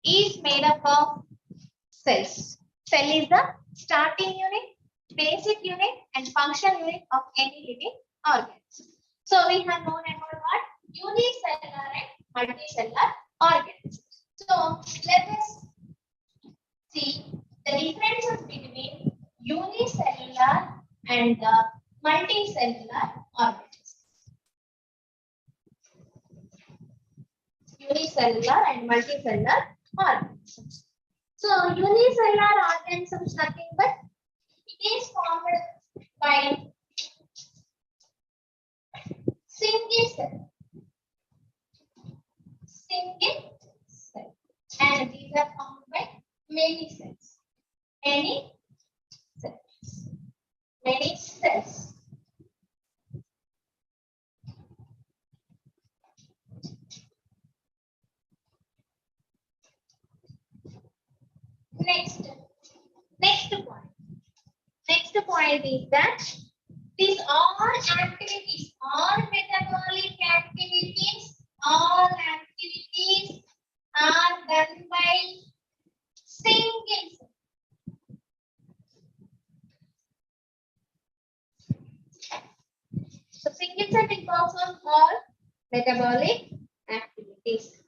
is made up of cells. Cell is the starting unit, basic unit, and functional unit of any living organism. So we have known about what? Unicellular and multicellular organisms. So let us see the differences between unicellular and the multicellular organisms. Unicellular and multicellular organisms. So unicellular organisms nothing but it is formed by single cell. Single cell. And these are formed by many cells. Many cells. Many cells. Next point. Next point is that these all activities, all metabolic activities, all activities are done by single cell. So single cell involves on all metabolic activities.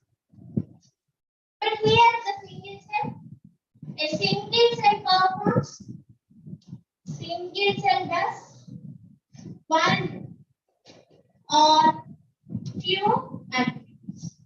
But here the single cell, a single cell performs, single cell does one or few activities.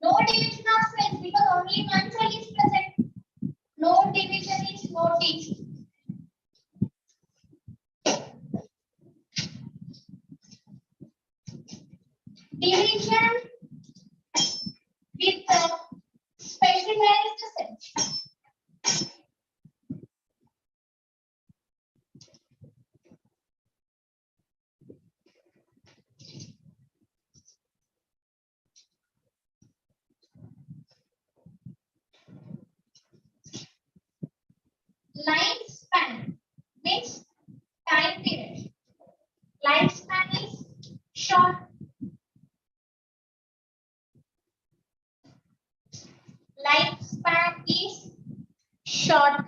No division of cells because only one cell is present. No division is noticed. Division with specialized cells. Lifespan means time period. Lifespan is short. Lifespan is short.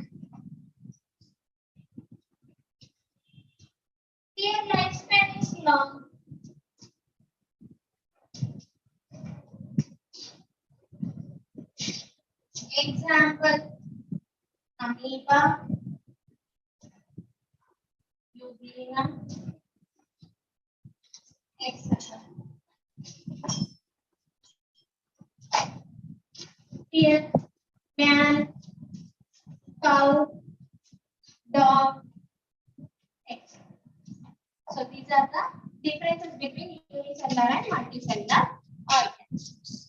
Here lifespan is long. Example, amoeba, euglena, etc. Here, man, cow, dog, etc. So these are the differences between unicellular and multicellular organisms.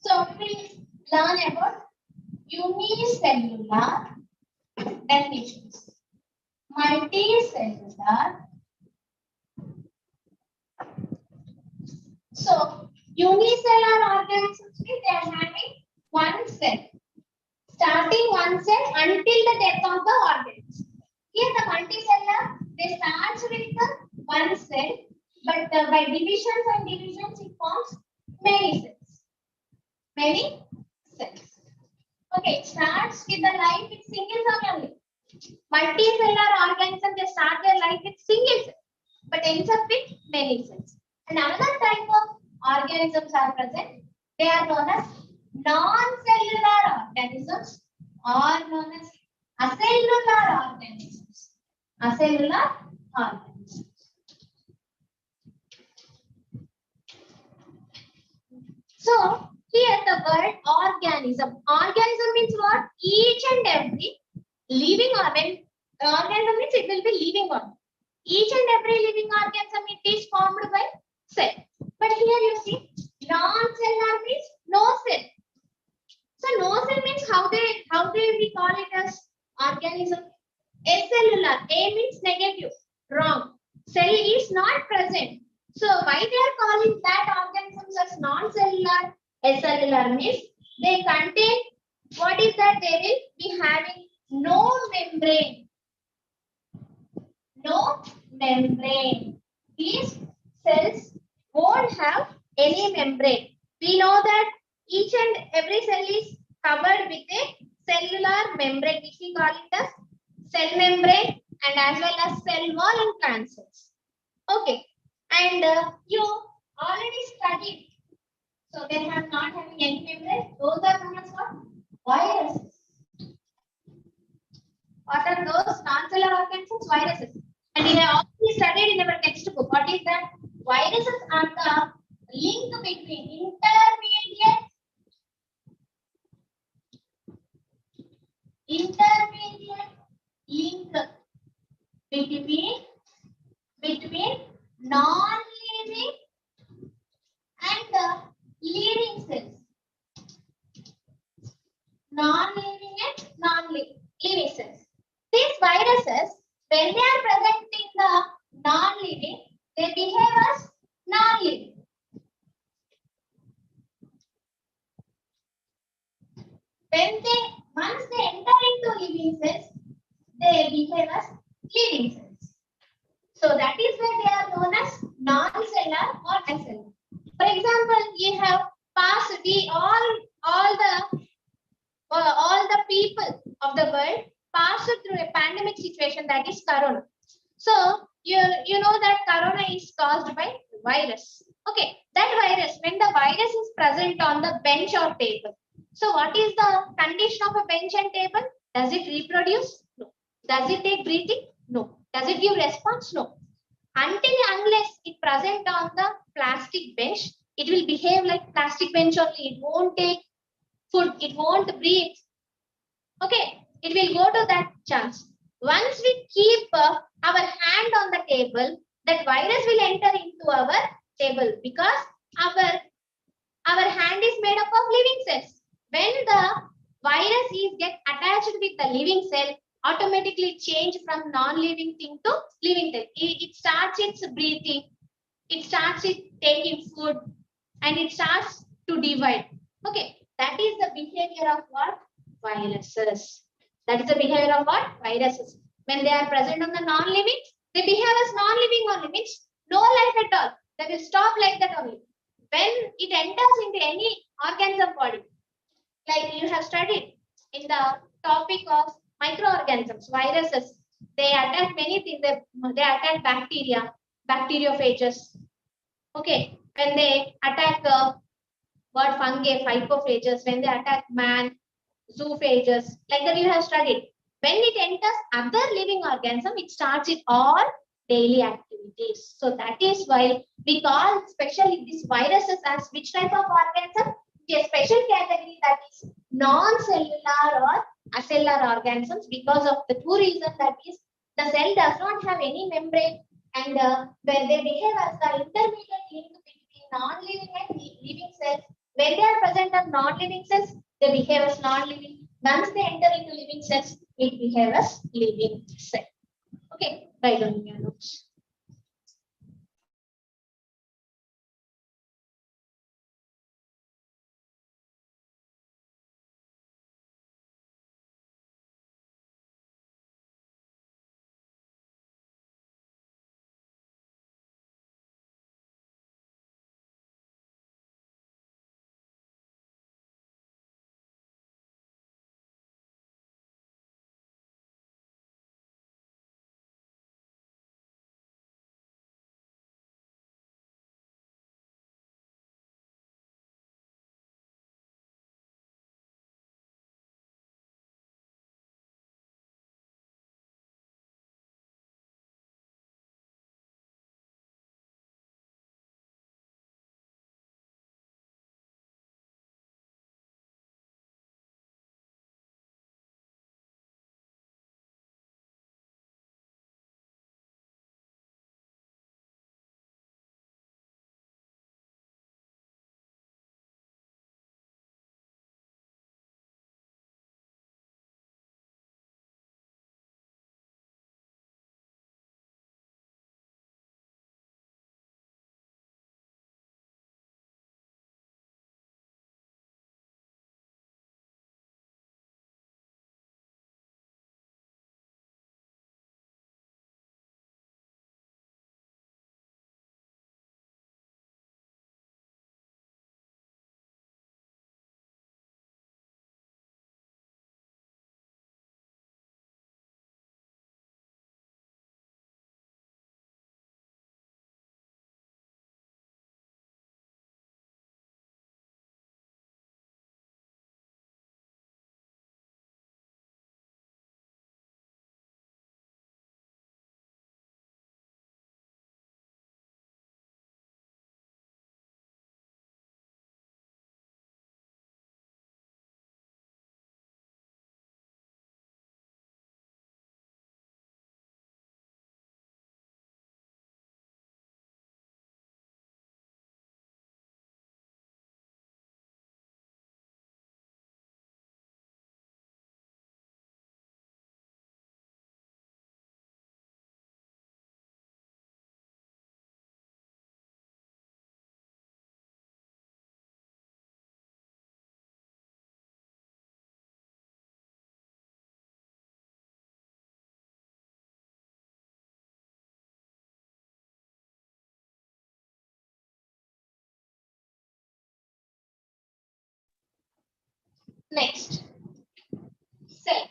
So we will learn about unicellular definitions, multicellular. So unicellular organisms means they are having one cell, starting one cell until the death of the organism. Here the multicellular, they start with the one cell, but by divisions and divisions it forms many cells. Many cells. Okay, it starts with the life with single cell only. Multicellular organisms, they start their life with single cell, but ends up with many cells. And another type of organisms are present. They are known as non-cellular organisms or known as acellular organisms. Acellular organisms. So here the word organism. Organism means what? Each and every living organism means it will be living one. Each and every living organism it is formed by cell. But here you see non-cellular means no cell. So no cell means how do we call it as organism? Acellular. A means negative. Wrong. Cell is not present. So why they are calling that organisms as non-cellular? Acellular means they contain what is that? They will be having no membrane. No membrane. These cells won't have any membrane. We know that each and every cell is covered with a cellular membrane, which we call it as cell membrane, and as well as cell wall in plant cells. Okay, and you already studied. So they have not having any membrane. Those are known as what? Viruses. What are those non-cellular organisms? Viruses. And we have already studied in our textbook. What is that? Viruses are the link between intermediate link between non-living and living cells. Non-living and non-living cells. These viruses, when they are present in the non-living, they behave as non-living. Once they enter into living cells, they behave as living cells. So that is why they are known as non-cellular or acellular. For example, you have passed all the people of the world passed through a pandemic situation, that is corona. So you know that corona is caused by virus. Okay, that virus, when the virus is present on the bench or table, so what is the condition of a bench and table? Does it reproduce? No. Does it take breathing? No. Does it give response? No. Unless it present on the plastic bench, it will behave like plastic bench only. It won't take food. It won't breathe. Okay, it will go to that chance. Once we keep our hand on the table, that virus will enter into our table because our hand is made up of living cells. When the virus is get attached with the living cell, automatically change from non-living thing to living thing. It starts its breathing, it starts it taking food, and it starts to divide. Okay, that is the behavior of what? Viruses. That is the behavior of what? Viruses. When they are present on the non-living, they behave as non-living only, means no life at all. They will stop like that only. When it enters into any organism body, like you have studied in the topic of microorganisms, viruses, they attack many things. They attack bacteria, bacteriophages. Okay, when they attack what fungi, phycophages, when they attack man, zoophages, like that you have studied. When it enters other living organism, it starts its all daily activity. activities. So that is why we call especially these viruses as which type of organism? A special category, that is non-cellular or acellular organisms, because of the two reasons, that is the cell does not have any membrane, and when they behave as the intermediate link between non-living and living cells. When they are present as non-living cells, they behave as non-living. Once they enter into living cells, it behaves as living cell. Okay, write down in your notes. Next, cell.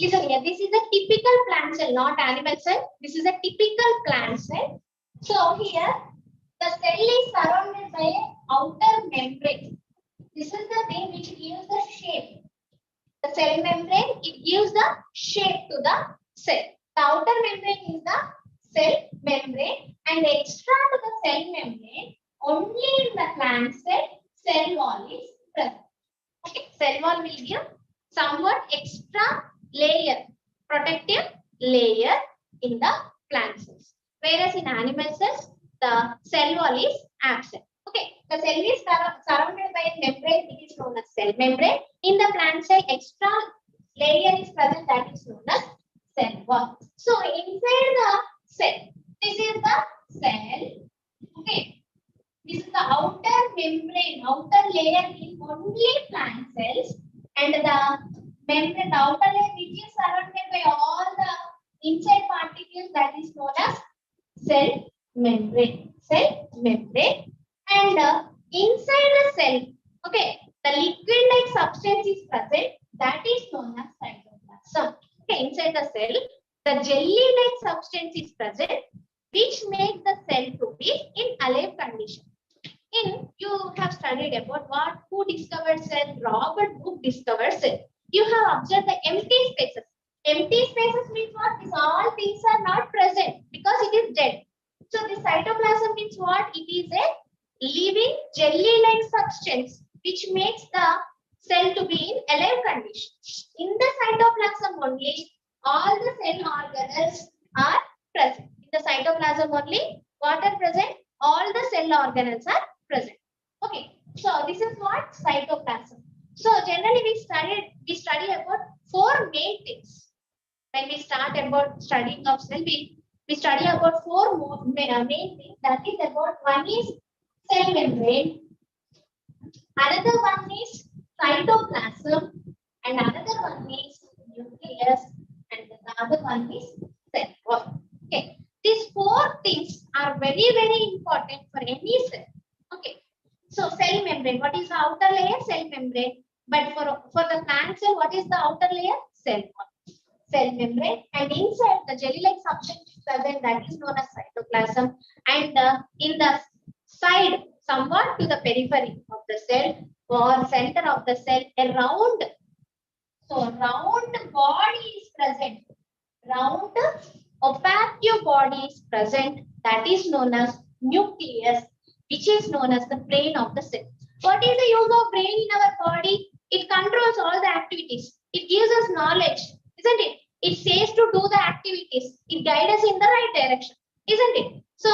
Listen here, this is a typical plant cell, not animal cell. This is a typical plant cell. So here, the cell is surrounded by an outer membrane. This is the thing which gives the shape. The cell membrane, it gives the shape to the cell. The outer membrane is the cell membrane, and extra to the cell membrane, only in the plant cell wall is present. Okay, cell wall will give somewhat extra layer, protective layer in the plant cells. Whereas in animal cells, the cell wall is absent. Okay, the cell is surrounded by a membrane, it is known as cell membrane. In the plant cell, extra layer is present, that is known as cell wall. So inside the cell, this is the cell. Okay, this is the outer membrane, outer layer in only plant cells, and the membrane, the outer layer which is surrounded by all the inside particles, that is known as cell membrane. Cell membrane, and inside the cell, okay, the liquid-like substance is present, that is known as cytoplasm. Okay, inside the cell, the jelly-like substance is present, which makes the cell to be in alive condition. You have studied about who discovered cell? Robert Hooke discovered cell. You have observed the empty spaces. Empty spaces means what? These all things are not present because it is dead. So the cytoplasm means what? It is a living jelly-like substance which makes the cell to be in alive condition. In the cytoplasm only, all the cell organelles are present. In the cytoplasm only, what are present? All the cell organelles are present. Okay, so this is what cytoplasm. So generally we study about four main things. When we start about studying of cell, we study about four main things. That is about one is cell membrane, another one is cytoplasm, and another one is nucleus, and the other one is cell wall. Okay, these four things are very, very important for any cell. Okay, so cell membrane, what is the outer layer? Cell membrane. But for the plant cell, what is the outer layer? Cell wall. Cell membrane, and inside the jelly-like substance present, that is known as cytoplasm, and in the side, somewhat to the periphery of the cell or center of the cell, a round, so round body is present, round opaque body is present, that is known as nucleus, which is known as the brain of the cell. What is the use of brain in our body? It controls all the activities. It gives us knowledge, isn't it? It says to do the activities. It guides us in the right direction, isn't it? So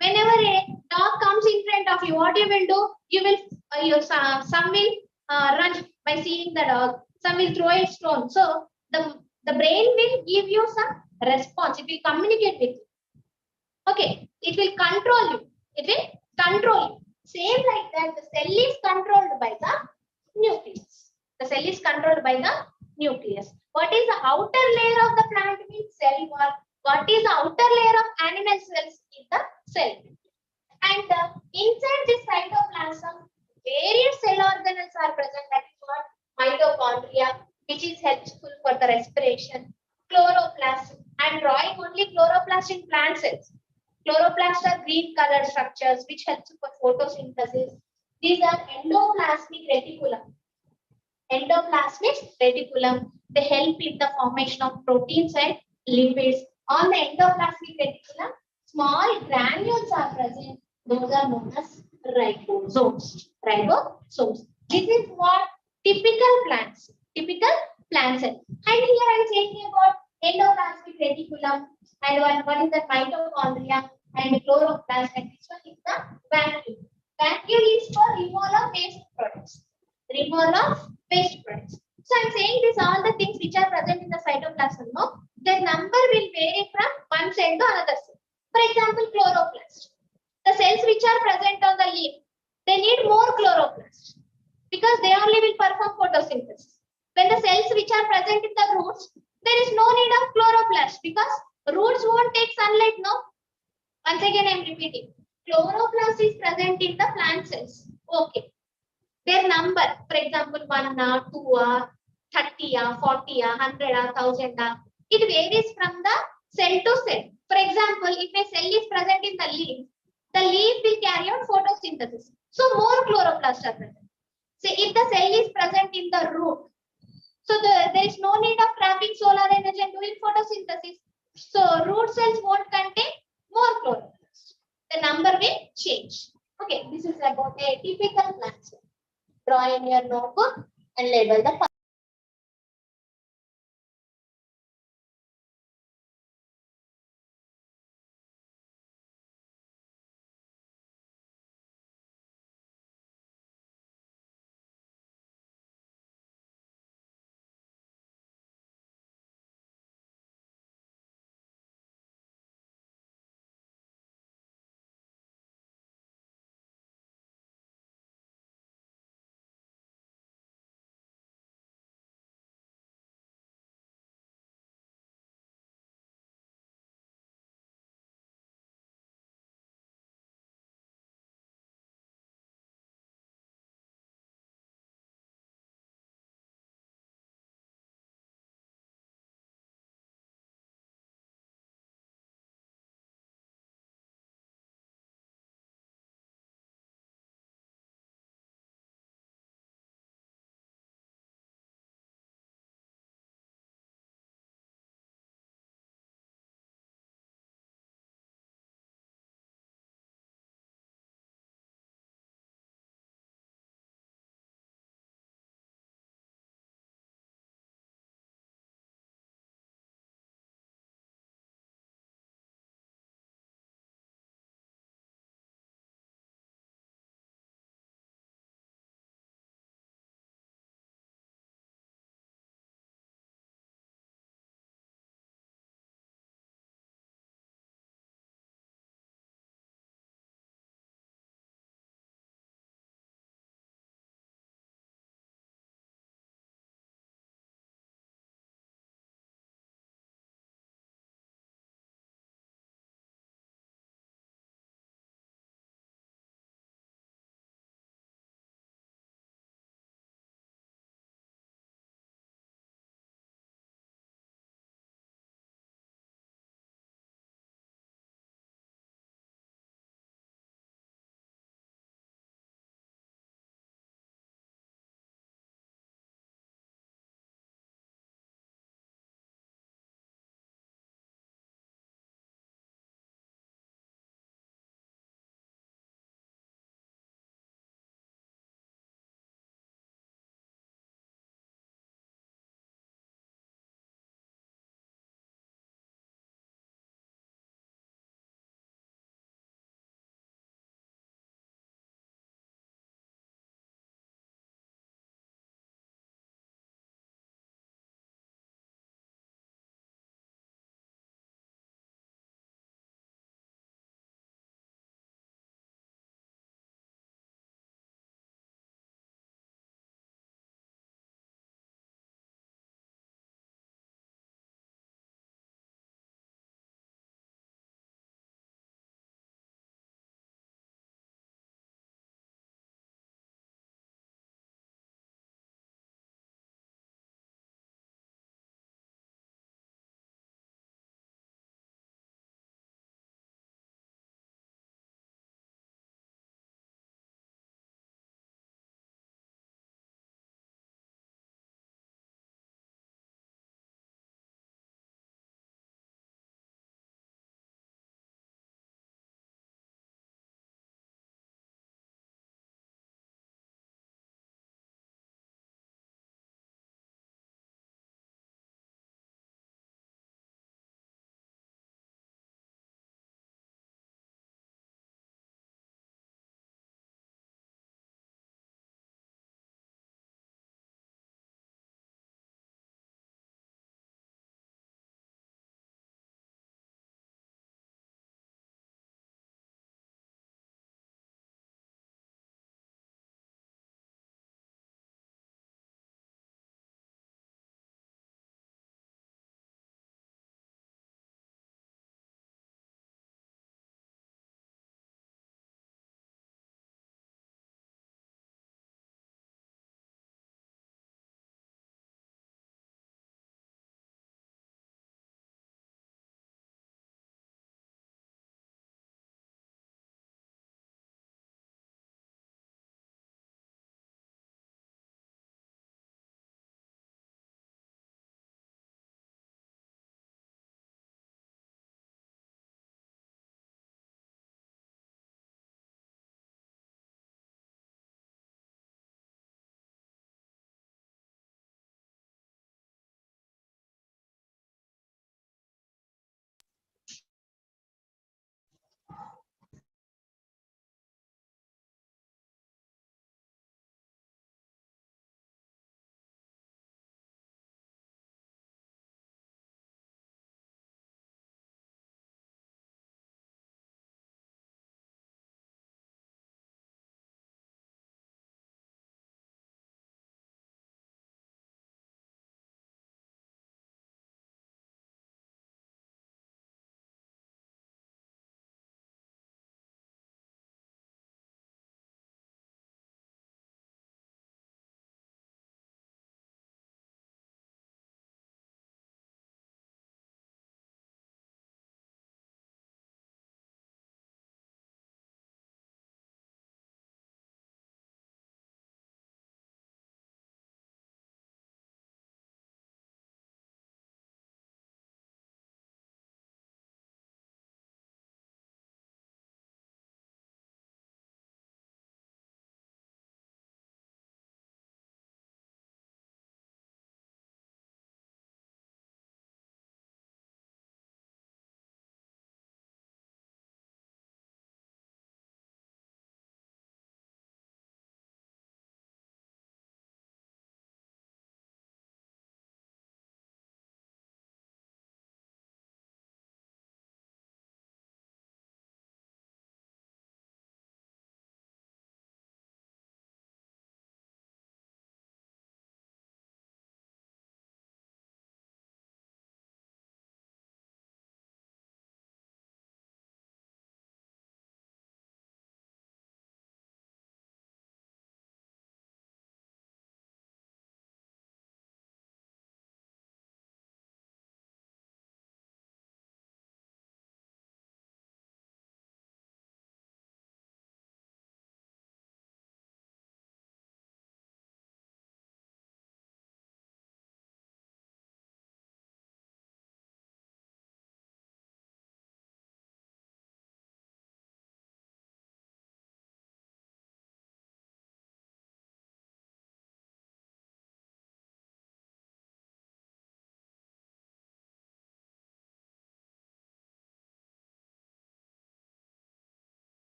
whenever a dog comes in front of you, what you will do? You will, some will run by seeing the dog. Some will throw a stone. So the brain will give you some response. It will communicate with you. Okay, it will control you. It will control you. Same like that, the cell is controlled by the nucleus. The cell is controlled by the nucleus. What is the outer layer of the plant means cell wall. What is the outer layer of animal cells is the cell. And inside this cytoplasm, various cell organelles are present. That is what mitochondria, which is helpful for the respiration. Chloroplast. I am drawing only chloroplast in plant cells. Chloroplasts are green colored structures which helps for photosynthesis. These are endoplasmic reticulum. Endoplasmic reticulum. They help in the formation of proteins and lipids. On the endoplasmic reticulum, small granules are present. Those are known as ribosomes. Ribosomes. This is what typical plants cell. And here I am saying about endoplasmic reticulum, and what is the mitochondria and chloroplast, and this one is the vacuole. Vacuole is for removal of waste products. Removal of waste products. So I am saying this all the things which are present in the cytoplasm. No, their number will vary from one cell to another cell. For example, chloroplast. The cells which are present on the leaf, they need more chloroplast because they only will perform photosynthesis. When the cells which are present in the roots, there is no need of chloroplast because roots won't take sunlight, no. Once again, I am repeating. Chloroplast is present in the plant cells. Okay. Their number, for example, 1 or 2 or 30, 40, 100, 1000. It varies from the cell to cell. For example, if a cell is present in the leaf will carry out photosynthesis. So more chloroplasts are present. Say if the cell is present in the root, so there is no need of trapping solar energy and doing photosynthesis. So root cells won't contain more chloroplasts. The number will change. Okay, this is about a typical plant cell. Draw in your notebook and label the